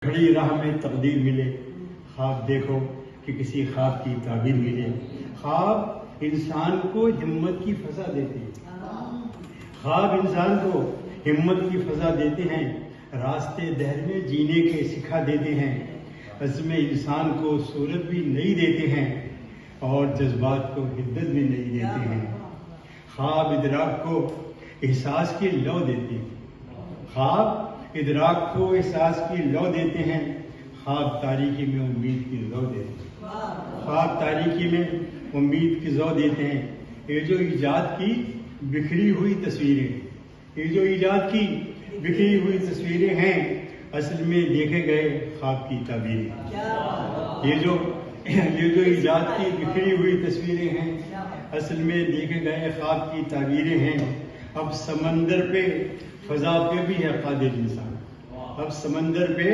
کھڑی راہ میں تقدیر ملے، خواب دیکھو کہ کسی خواب کی تعبیر ملے۔ خواب انسان کو ہمت کی فضا دیتے ہیں، خواب انسان کو ہمت کی فضا دیتے ہیں، راستے دہر میں جینے کے سکھا دیتے ہیں، عزم انسان کو صورت بھی نئی دیتے ہیں اور جذبات کو حدت بھی نئی دیتے ہیں۔ خواب ادراک کو احساس کی لو دیتے ہیں، خواب ادراک کو احساس کی لو دیتے ہیں، خواب تاریکی میں امید کی لو دیتے ہیں، خواب تاریکی میں امید کی لو دیتے ہیں۔ یہ جو ایجاد کی بکھری ہوئی تصویریں، یہ جو ایجاد کی بکھری ہوئی تصویریں ہیں، اصل میں دیکھے گئے خواب کی تعبیریں۔ یہ جو ایجاد کی بکھری ہوئی تصویریں ہیں، اصل میں دیکھے گئے خواب کی تعبیریں ہیں۔ اب سمندر پہ فضا پہ بھی ہے قادر انسان، اب سمندر پہ